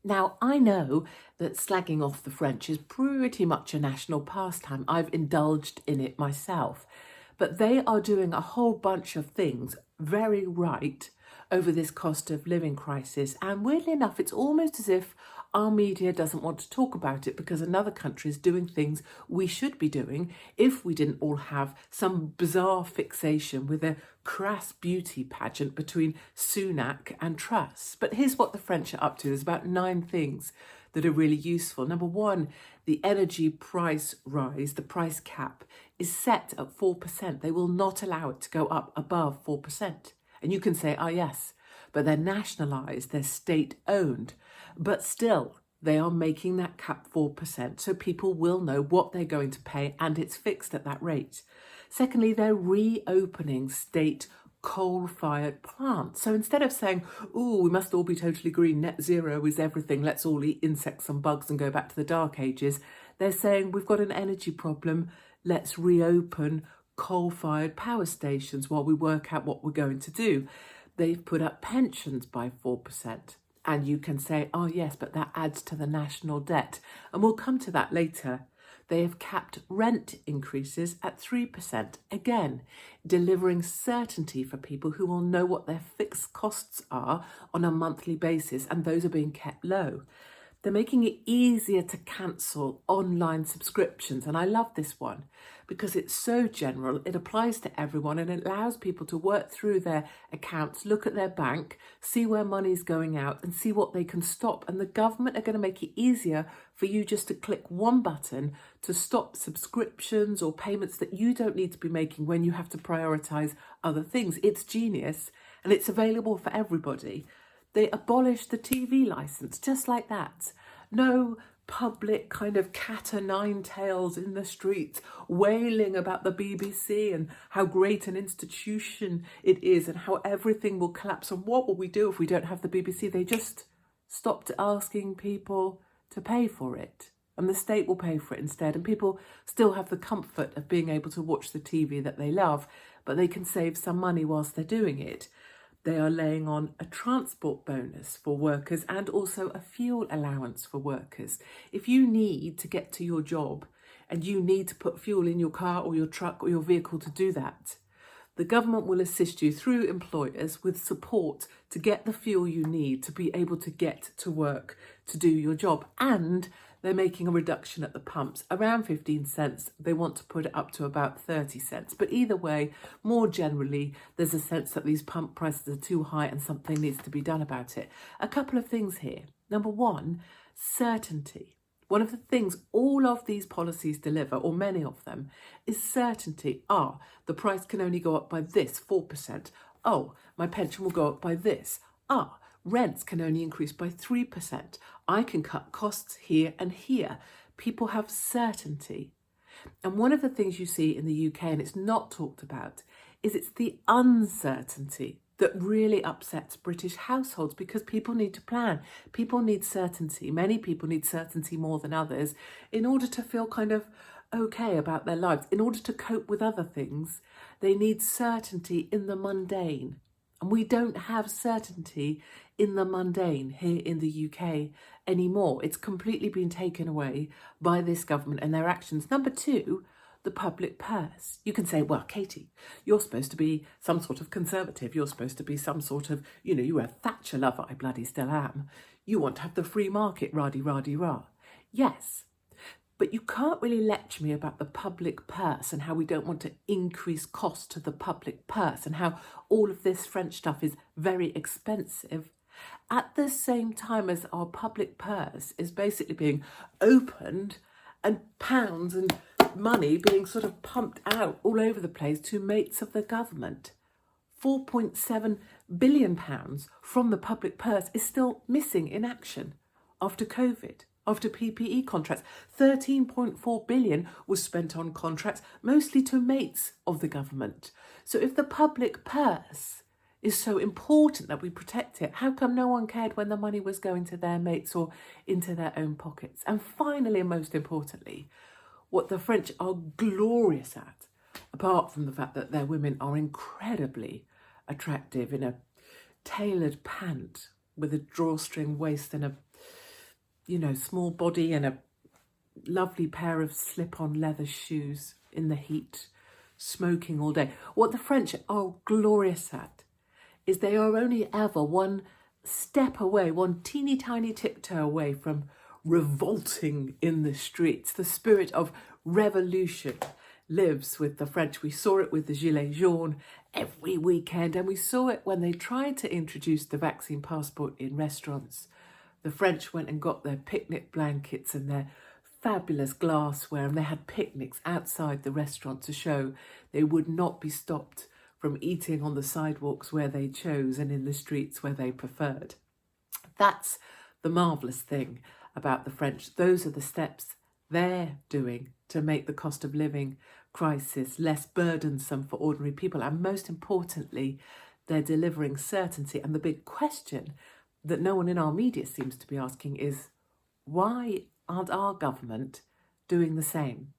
Now, I know that slagging off the French is pretty much a national pastime. I've indulged in it myself. But they are doing a whole bunch of things very right over this cost of living crisis. And weirdly enough, it's almost as if our media doesn't want to talk about it because another country is doing things we should be doing if we didn't all have some bizarre fixation with a crass beauty pageant between Sunak and Truss. But here's what the French are up to. There's about 9 things that are really useful. Number one, the energy price rise, the price cap, is set at 4%. They will not allow it to go up above 4%. And you can say, yes, but they're nationalised, they're state-owned. But still, they are making that cap 4%, so people will know what they're going to pay, and it's fixed at that rate. Secondly, they're reopening state coal-fired plants. So instead of saying, we must all be totally green, net zero is everything, let's all eat insects and bugs and go back to the dark ages, they're saying we've got an energy problem, let's reopen coal-fired power stations while we work out what we're going to do. They've put up pensions by 4%. And you can say, yes, but that adds to the national debt. And we'll come to that later. They have capped rent increases at 3%. Again, delivering certainty for people who will know what their fixed costs are on a monthly basis, and those are being kept low. They're making it easier to cancel online subscriptions. And I love this one because it's so general. It applies to everyone and it allows people to work through their accounts, look at their bank, see where money's going out and see what they can stop. And the government are going to make it easier for you just to click one button to stop subscriptions or payments that you don't need to be making when you have to prioritise other things. It's genius and it's available for everybody. They abolished the TV licence, just like that. No public kind of cat o' nine tails in the streets wailing about the BBC and how great an institution it is and how everything will collapse and what will we do if we don't have the BBC. They just stopped asking people to pay for it, and the state will pay for it instead, and people still have the comfort of being able to watch the TV that they love, but they can save some money whilst they're doing it. They are laying on a transport bonus for workers and also a fuel allowance for workers. If you need to get to your job and you need to put fuel in your car or your truck or your vehicle to do that, the government will assist you through employers with support to get the fuel you need to be able to get to work to do your job. And they're making a reduction at the pumps, around 15 cents. They want to put it up to about 30 cents. But either way, more generally, there's a sense that these pump prices are too high and something needs to be done about it. A couple of things here. Number one, certainty. One of the things all of these policies deliver, or many of them, is certainty. The price can only go up by this, 4%. My pension will go up by this. Rents can only increase by 3%. I can cut costs here and here. People have certainty. And one of the things you see in the UK, and it's not talked about, is it's the uncertainty that really upsets British households because people need to plan. People need certainty. Many people need certainty more than others in order to feel kind of okay about their lives. In order to cope with other things, they need certainty in the mundane. And we don't have certainty in the mundane here in the UK anymore. It's completely been taken away by this government and their actions. Number two, the public purse. You can say, well, Katie, you're supposed to be some sort of conservative. You're supposed to be some sort of, you're a Thatcher lover. I bloody still am. You want to have the free market, rah-de-rah-de-rah. Yes. But you can't really lecture me about the public purse and how we don't want to increase cost to the public purse and how all of this French stuff is very expensive at the same time as our public purse is basically being opened and pounds and money being sort of pumped out all over the place to mates of the government. £4.7 billion from the public purse is still missing in action after COVID. After PPE contracts, 13.4 billion was spent on contracts, mostly to mates of the government. So if the public purse is so important that we protect it, how come no one cared when the money was going to their mates or into their own pockets? And finally, and most importantly, what the French are glorious at, apart from the fact that their women are incredibly attractive in a tailored pant with a drawstring waist and a small body and a lovely pair of slip-on leather shoes in the heat, smoking all day. What the French are glorious at is they are only ever one step away, one teeny tiny tiptoe away from revolting in the streets. The spirit of revolution lives with the French. We saw it with the Gilets jaunes every weekend, and we saw it when they tried to introduce the vaccine passport in restaurants. The French went and got their picnic blankets and their fabulous glassware, and they had picnics outside the restaurant to show they would not be stopped from eating on the sidewalks where they chose and in the streets where they preferred. That's the marvellous thing about the French. Those are the steps they're doing to make the cost of living crisis less burdensome for ordinary people. And most importantly, they're delivering certainty. And the big question that no one in our media seems to be asking is, why aren't our government doing the same?